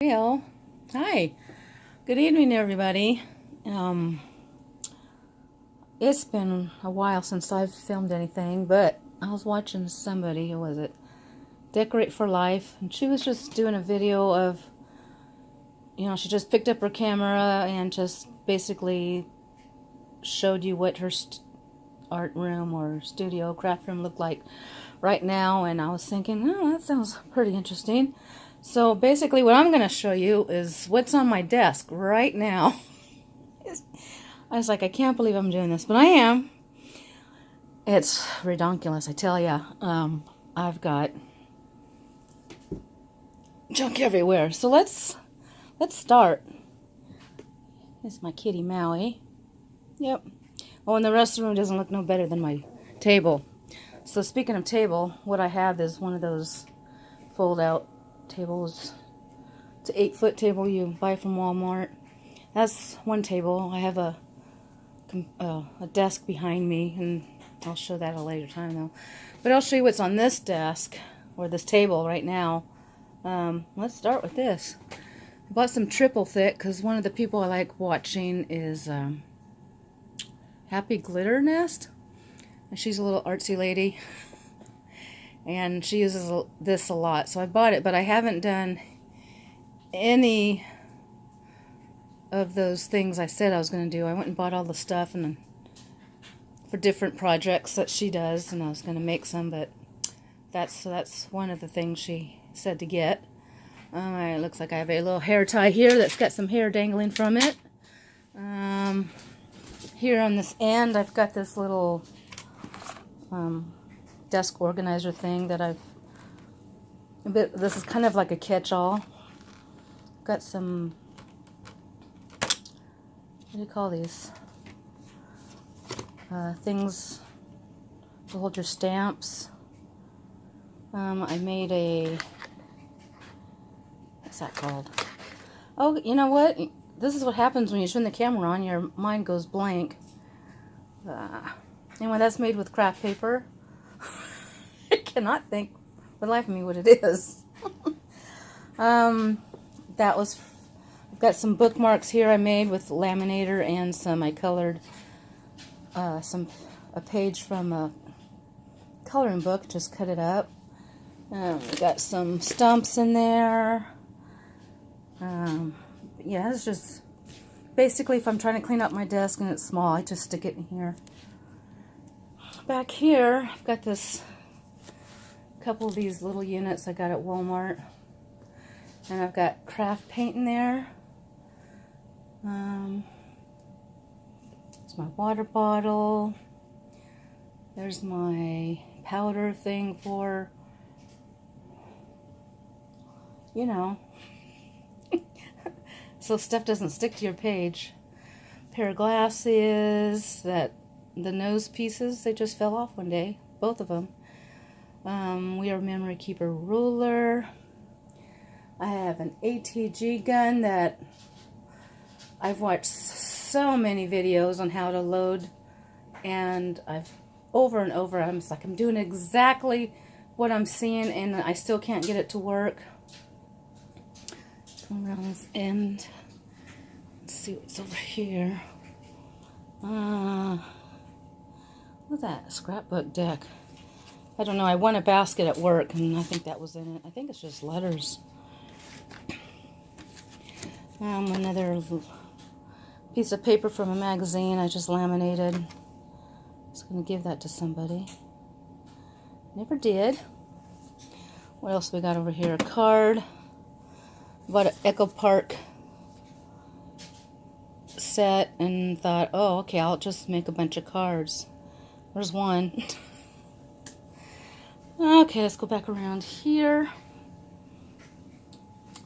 Well, hi. Good evening, everybody. It's been a while since I've filmed anything, but I was watching somebody, who was it? Decorate for Life, and she was just doing a video of, she just picked up her camera and just basically showed you what her art room or studio, craft room looked like right now, and I was thinking, oh, that sounds pretty interesting. So basically what I'm going to show you is what's on my desk right now. I was like, I can't believe I'm doing this, but I am. It's redonkulous, I tell ya. I've got junk everywhere. So let's start. This is my kitty Maui. Yep. Oh, and the rest of the room doesn't look no better than my table. So speaking of table, what I have is one of those fold-out tables. It's an 8-foot table you buy from Walmart. That's one table. I have a desk behind me, and I'll show that at a later time though. But I'll show you what's on this desk, or this table right now. Let's start with this. I bought some triple thick because one of the people I like watching is Happy Glitter Nest. And she's a little artsy lady. And she uses this a lot. So I bought it, but I haven't done any of those things I said I was going to do. I went and bought all the stuff and for different projects that she does, and I was going to make some, but that's one of the things she said to get. It looks like I have a little hair tie here that's got some hair dangling from it. Here on this end, I've got this little desk organizer thing that this is kind of like a catch-all. Got some, what do you call these? Things to hold your stamps. I made a, what's that called? Oh, you know what? This is what happens when you turn the camera on. Your mind goes blank. Anyway, that's made with craft paper. I cannot think for the life of me what it is. I've got some bookmarks here I made with laminator, and I colored a page from a coloring book, just cut it up. We got some stumps in there. Yeah, it's just basically if I'm trying to clean up my desk and it's small, I just stick it in here. Back here, I've got this couple of these little units I got at Walmart, and I've got craft paint in there. It's my water bottle. There's my powder thing for, so stuff doesn't stick to your page. Pair of glasses, the nose pieces, they just fell off one day, both of them. We are memory keeper ruler. I have an ATG gun that I've watched so many videos on how to load, and over and over, I'm just like, I'm doing exactly what I'm seeing, and I still can't get it to work. Come around this end. Let's see what's over here. What's that? A scrapbook deck. I don't know. I won a basket at work, and I think that was in it. I think it's just letters. Another piece of paper from a magazine I just laminated. I was going to give that to somebody. Never did. What else we got over here? A card. Bought an Echo Park set and thought, oh, okay, I'll just make a bunch of cards. There's one. Okay, let's go back around here.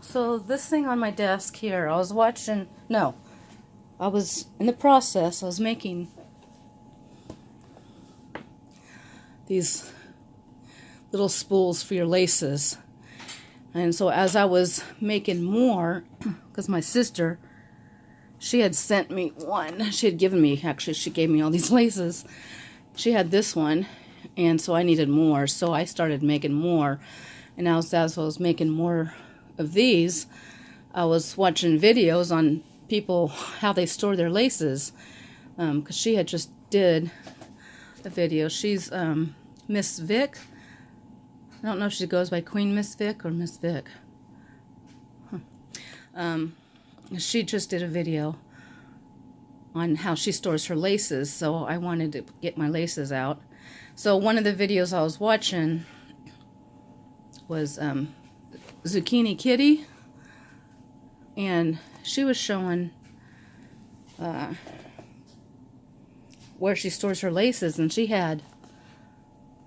So this thing on my desk here, I was in the process, I was making these little spools for your laces. And so as I was making more, because my sister, she had sent me one. She had given me, actually, she gave me all these laces. She had this one, and so I needed more. So I started making more. And as I was making more of these, I was watching videos on people, how they store their laces, because she had just did a video. She's Miss Vic. I don't know if she goes by Queen Miss Vic or Miss Vic. She just did a video on how she stores her laces, so I wanted to get my laces out. So one of the videos I was watching was Zucchini Kitty, and she was showing where she stores her laces, and she had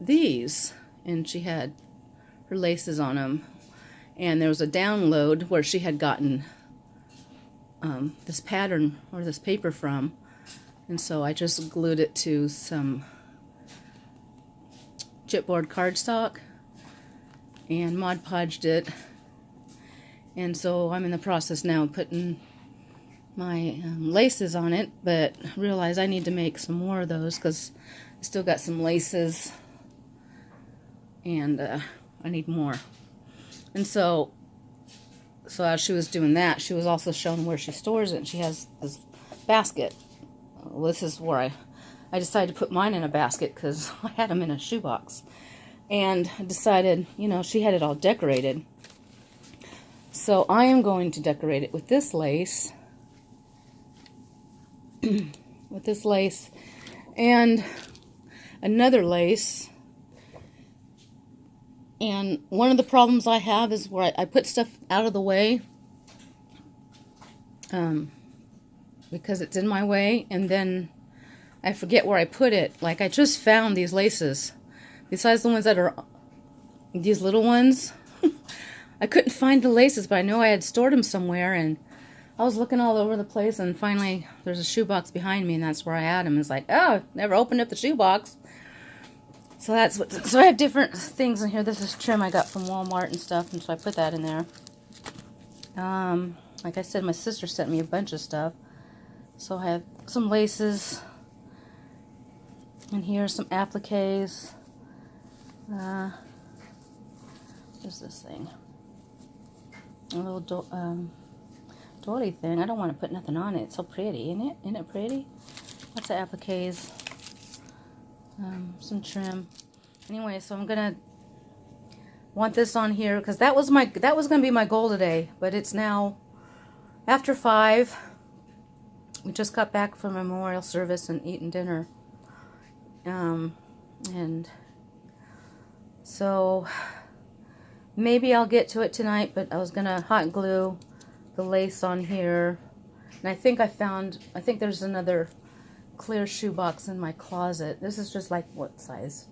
these, and she had her laces on them, and there was a download where she had gotten this pattern or this paper from, and so I just glued it to some chipboard cardstock and Mod Podged it, and so I'm in the process now of putting my laces on it, but I realize I need to make some more of those because I still got some laces and I need more. And so as she was doing that, she was also showing where she stores it, and she has this basket. Well, this is where I decided to put mine in a basket because I had them in a shoebox, and I decided, you know, she had it all decorated, so I am going to decorate it with this lace with this lace and another lace. And one of the problems I have is where I put stuff out of the way because it's in my way, and then I forget where I put it. Like, I just found these laces, besides the ones that are these little ones. I couldn't find the laces, but I know I had stored them somewhere, and I was looking all over the place, and finally there's a shoebox behind me, and that's where I had them. It's like, oh, never opened up the shoebox. So that's what. So I have different things in here. This is trim I got from Walmart and stuff, and so I put that in there. Like I said, my sister sent me a bunch of stuff. So I have some laces, and here's some appliques. What's this thing? A little doily thing. I don't want to put nothing on it. It's so pretty, isn't it? Isn't it pretty? Lots of appliques. Some trim. Anyway, so I'm gonna want this on here because that was gonna be my goal today, but it's now after 5. We just got back from a memorial service and eating dinner, and so maybe I'll get to it tonight. But I was gonna hot glue the lace on here, and I think there's another clear shoebox in my closet. This is just like, what size?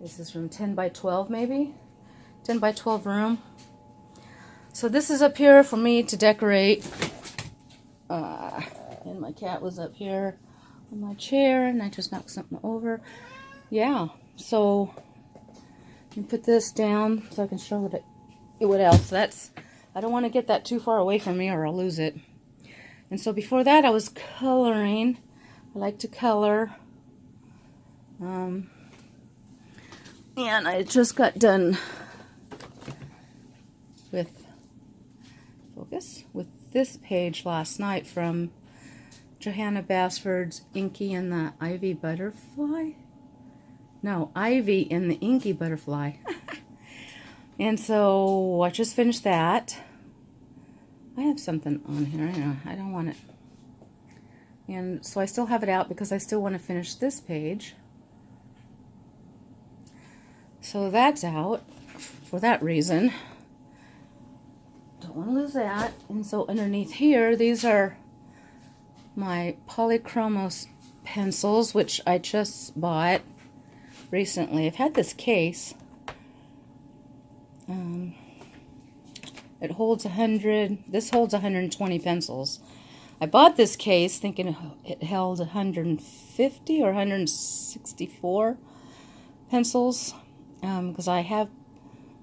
This is from 10 by 12 maybe? 10 by 12 room. So this is up here for me to decorate. And my cat was up here on my chair, and I just knocked something over. Yeah, so you put this down so I can show what else. I don't want to get that too far away from me or I'll lose it. And so before that I was coloring. I like to color. And I just got done with this page last night from Johanna Basford's Inky and the Ivy Butterfly. No, Ivy and the Inky Butterfly. And so I just finished that. I have something on here. I don't want it. And so I still have it out because I still want to finish this page. So that's out for that reason. Don't want to lose that. And so underneath here, these are my Polychromos pencils, which I just bought recently. I've had this case. It holds 100. This holds 120 pencils. I bought this case thinking it held 150 or 164 pencils because I have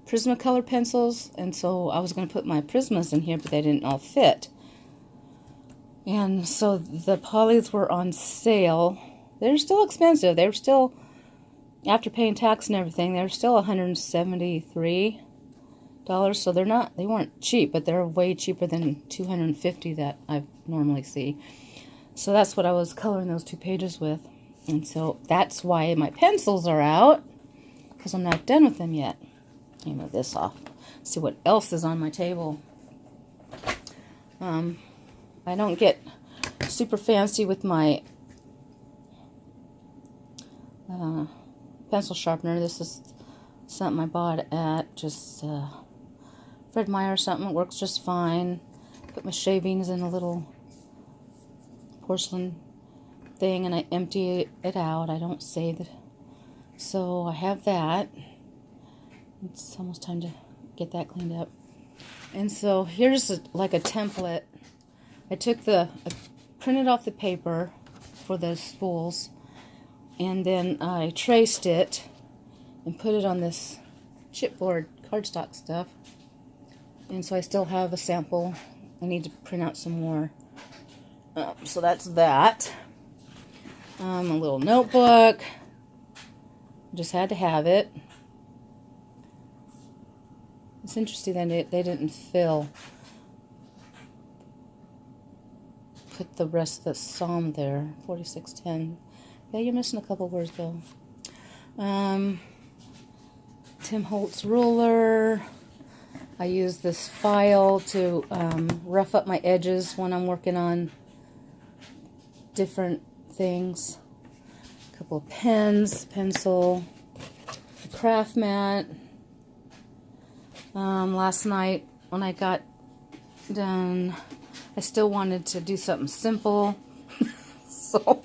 Prismacolor pencils, and so I was going to put my Prismas in here, but they didn't all fit. And so the polys were on sale. They're still expensive. They were still, after paying tax and everything, they were still $173. So they weren't cheap, but they're way cheaper than $250 that I normally see. So that's what I was coloring those 2 pages with. And so that's why my pencils are out, because I'm not done with them yet. Let me move this off. See what else is on my table. I don't get super fancy with my pencil sharpener. This is something I bought at just Fred Meyer or something. It works just fine. Put my shavings in a little porcelain thing and I empty it out. I don't save it. So I have that. It's almost time to get that cleaned up. And so here's like a template. I printed off the paper for the spools, and then I traced it and put it on this chipboard cardstock stuff. And so I still have a sample. I need to print out some more. So that's that. A little notebook. Just had to have it. It's interesting that they didn't put the rest of the psalm there. 46:10. Yeah, you're missing a couple words though. Tim Holtz ruler. I use this file to rough up my edges when I'm working on different things. A couple of pens, pencil, a craft mat. Last night when I got done, I still wanted to do something simple. So,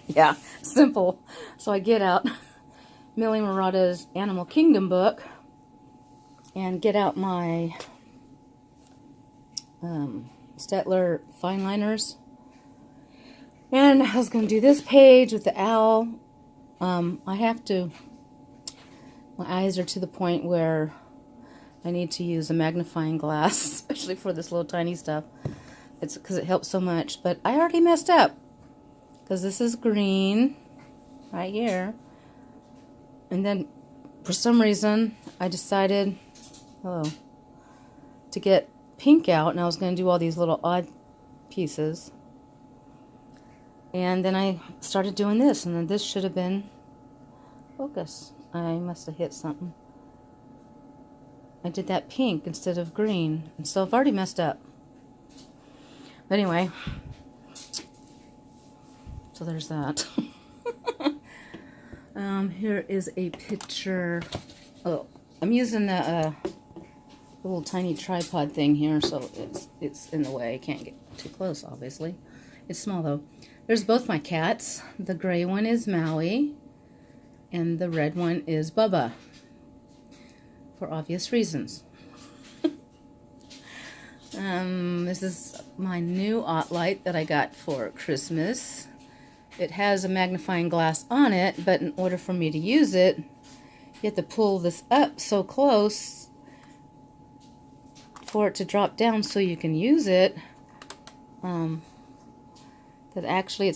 yeah, simple. So I get out Millie Murata's Animal Kingdom book and get out my Staedtler fine liners. And I was going to do this page with the owl. My eyes are to the point where I need to use a magnifying glass, especially for this little tiny stuff. It's because it helps so much. But I already messed up, because this is green right here. And then for some reason I decided to get pink out, and I was going to do all these little odd pieces. And then I started doing this, and then this should have been focus. I must have hit something. I did that pink instead of green, and so I've already messed up. But anyway, so there's that. Here is a picture. Oh, I'm using the little tiny tripod thing here, so it's in the way. I can't get too close, obviously. It's small though. There's both my cats. The gray one is Maui, and the red one is Bubba, for obvious reasons. This is my new OttLite that I got for Christmas. It has a magnifying glass on it, but in order for me to use it, you have to pull this up so close for it to drop down so you can use it. That actually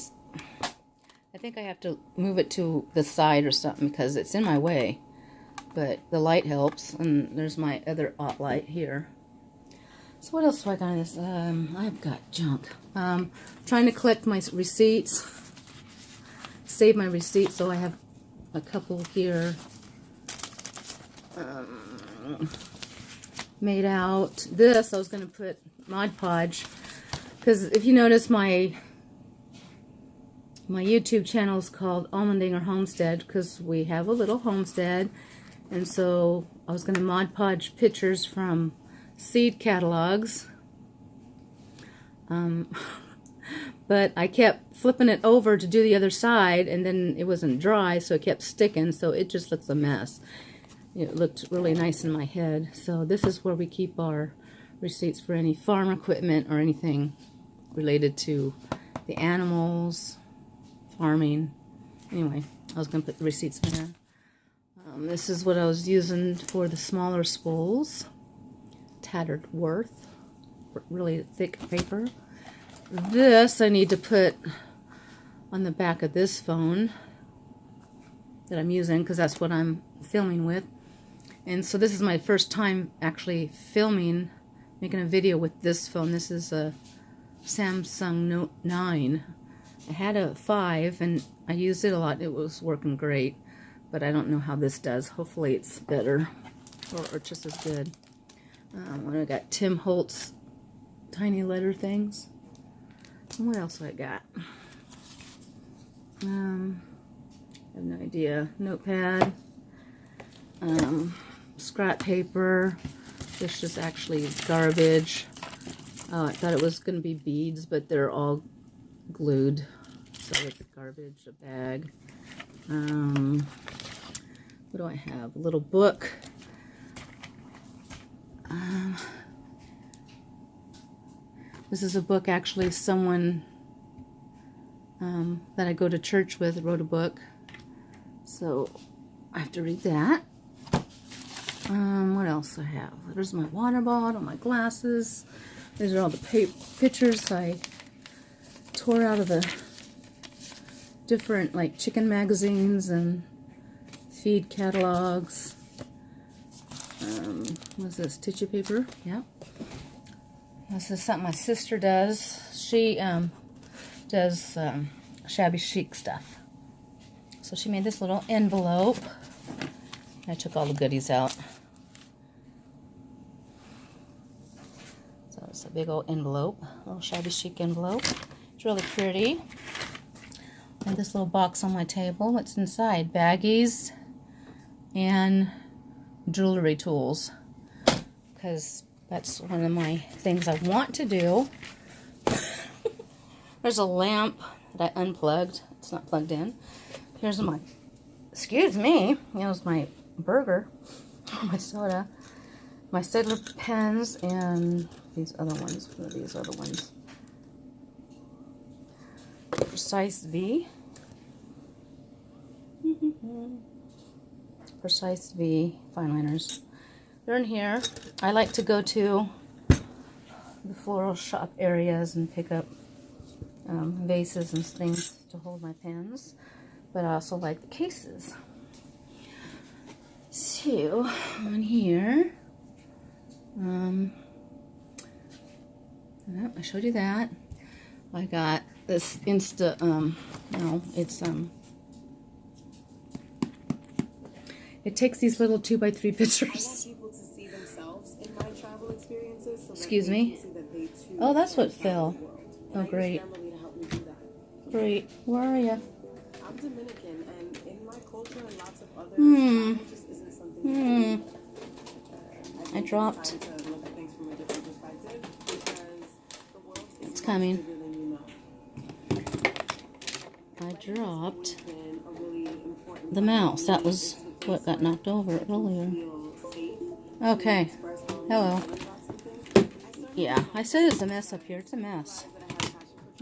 I think I have to move it to the side or something because it's in my way. But the light helps, and there's my other OttLite here. So what else do I got in this? I've got junk. Trying to collect my receipts. Save my receipts, so I have a couple here made out. This I was going to put Mod Podge, because if you notice, my YouTube channel is called Almendinger Homestead, because we have a little homestead. And so I was going to Mod Podge pictures from seed catalogs. But I kept flipping it over to do the other side, and then it wasn't dry, so it kept sticking, so it just looks a mess. It looked really nice in my head. So this is where we keep our receipts for any farm equipment or anything related to the animals, farming. Anyway, I was going to put the receipts in there. This is what I was using for the smaller spools. Tattered Worth, really thick paper. This I need to put on the back of this phone that I'm using, because that's what I'm filming with. And so this is my first time actually filming, making a video with this phone. This is a Samsung Note 9. I had a 5 and I used it a lot. It was working great, but I don't know how this does. Hopefully it's better or just as good. When I got Tim Holtz tiny letter things. And what else I got? I have no idea. Notepad, scrap paper. This is actually garbage. I thought it was going to be beads, but they're all glued. So it's garbage, a bag. What do I have? A little book. This is a book, actually, someone that I go to church with wrote a book. So I have to read that. What else I have? There's my water bottle, my glasses. These are all the pictures I tore out of the different, like, chicken magazines and feed catalogs. What's this? Tissue paper? Yeah. This is something my sister does. She does shabby chic stuff. So she made this little envelope. I took all the goodies out. So it's a big old envelope, a little shabby chic envelope. It's really pretty. And this little box on my table. What's inside? Baggies and jewelry tools. Because that's one of my things I want to do. There's a lamp that I unplugged. It's not plugged in. Here's my, excuse me, here's my burger, my soda, my Staedtler pens, and these other ones. What are these other ones? Precise V. Precise V fine liners. They're in here. I like to go to the floral shop areas and pick up vases and things to hold my pens, but I also like the cases. So on here, I showed you that. I got this it takes these little 2x3 pictures. Excuse me? Oh, that's what fell. Oh, great. Great. Where are you? I'm Dominican, and in my culture and lots of other travel just isn't something I dropped. to look at things from a different perspective because the world is It's coming. bigger than you know. I dropped And a really important the mouse. That was what got knocked over earlier. feel safe. Okay. Hello. Yeah, I said it's a mess up here. It's a mess.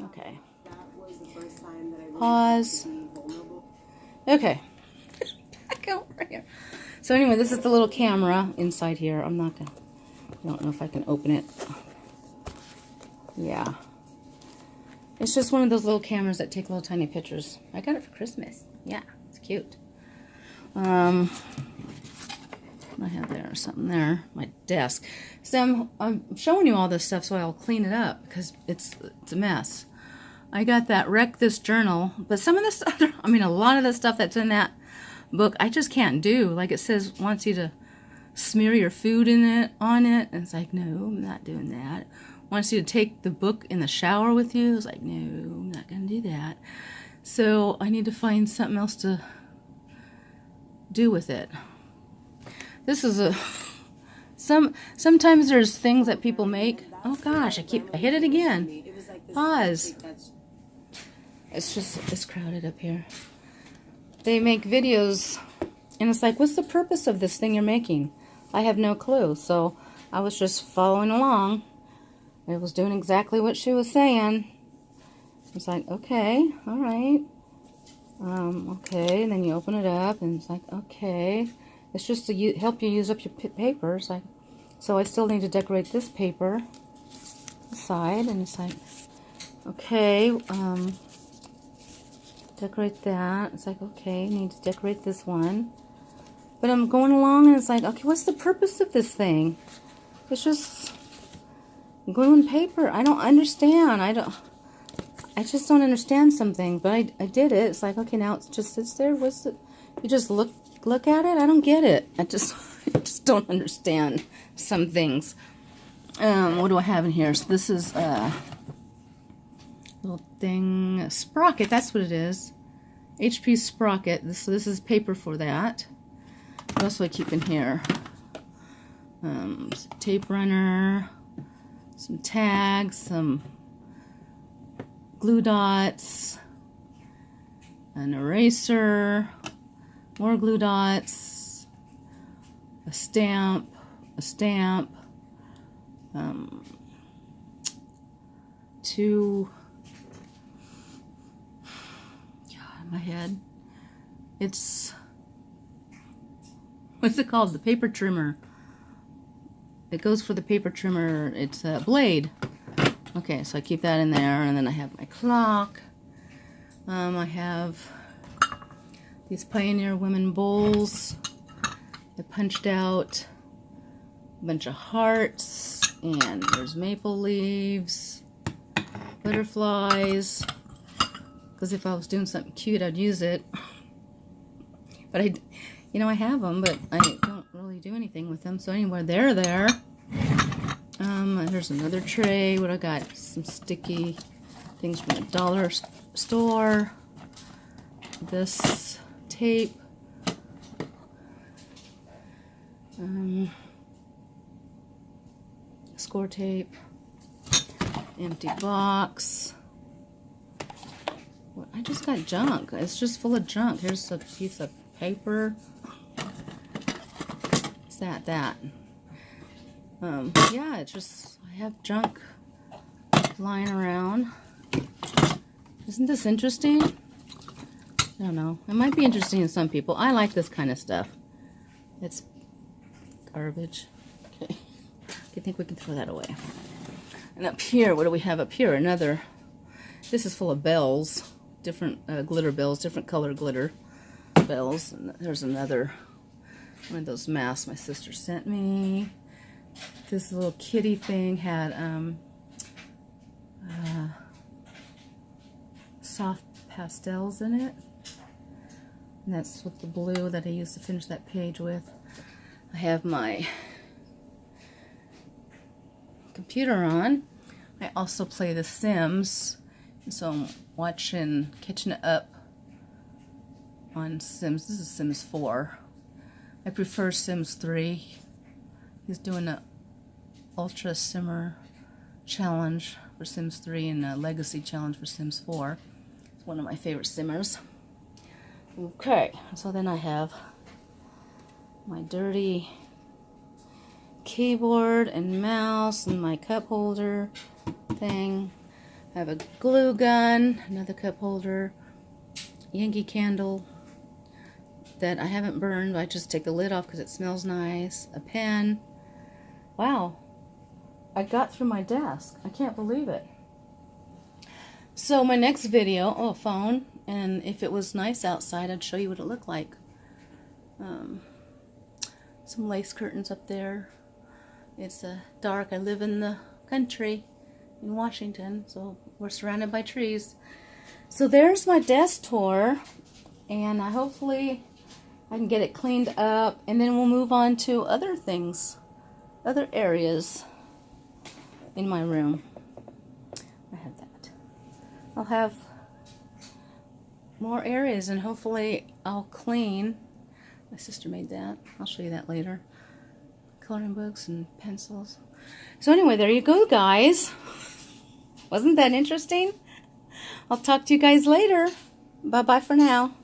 Okay. That was the first time that I really Pause. be vulnerable. Okay. Back over here. So anyway, this is the little camera inside here. I don't know if I can open it. Yeah. It's just one of those little cameras that take little tiny pictures. I got it for Christmas. Yeah, it's cute. I have there something there, my desk. So I'm showing you all this stuff so I'll clean it up because it's a mess. I got that Wreck This Journal, but some of this other, a lot of the stuff that's in that book I just can't do. Like it says, wants you to smear your food on it, and it's like, no, I'm not doing that. Wants you to take the book in the shower with you. It's like, no, I'm not gonna do that. So I need to find something else to do with it. This is sometimes there's things that people make. Oh gosh, I hit it again. Pause. It's crowded up here. They make videos and it's like, what's the purpose of this thing you're making? I have no clue. So I was just following along. It was doing exactly what she was saying. It's like, okay, all right. Okay, and then you open it up and it's like, okay. It's just to help you use up your paper. It's like, so I still need to decorate this paper side, and it's like, okay, decorate that. It's like, okay, need to decorate this one. But I'm going along and it's like, okay, what's the purpose of this thing? It's just glue and paper. I don't understand. I just don't understand something. But I did it. It's like, okay, now it just sits there. What's it? You just look at it. I don't get it. I just don't understand some things. What do I have in here? So this is a little thing, sprocket. That's what it is. HP sprocket. This is paper for that. What else do I keep in here? Some tape runner, some tags, some glue dots, an eraser, more glue dots, a stamp, two, God, in my head, it's, what's it called? The paper trimmer. It goes for the paper trimmer. It's a blade. Okay, so I keep that in there, and then I have my clock. I have these Pioneer Women bowls. I punched out a bunch of hearts, and there's maple leaves, butterflies, because if I was doing something cute, I'd use it. But I have them, but I don't really do anything with them. So anyway, they're there. There's another tray. What I got? Some sticky things from the dollar store. This tape. Score tape. Empty box. What? I just got junk. It's just full of junk. Here's a piece of paper. What's that? Yeah, it's just, I have junk lying around. Isn't this interesting? I don't know. It might be interesting to some people. I like this kind of stuff. It's garbage. Okay. I think we can throw that away. And up here, what do we have up here? Another, this is full of bells. Different glitter bells, different color glitter bells. And there's another one of those masks my sister sent me. This little kitty thing had soft pastels in it. And that's with the blue that I used to finish that page with. I have my computer on. I also play The Sims. So I'm catching it up on Sims. This is Sims 4. I prefer Sims 3. He's doing an Ultra Simmer challenge for Sims 3 and a Legacy challenge for Sims 4. It's one of my favorite Simmers. Okay, so then I have my dirty keyboard and mouse and my cup holder thing. I have a glue gun, another cup holder, Yankee candle that I haven't burned. I just take the lid off because it smells nice. A pen. Wow, I got through my desk. I can't believe it. So my next video, a phone, and if it was nice outside, I'd show you what it looked like. Some lace curtains up there. It's dark. I live in the country in Washington, so we're surrounded by trees. So there's my desk tour, and hopefully I can get it cleaned up, and then we'll move on to other things, other areas in my room. I have that. I'll have more areas, and hopefully I'll clean. My sister made that. I'll show you that later. Coloring books and pencils. So anyway, there you go, guys. Wasn't that interesting? I'll talk to you guys later. Bye-bye for now.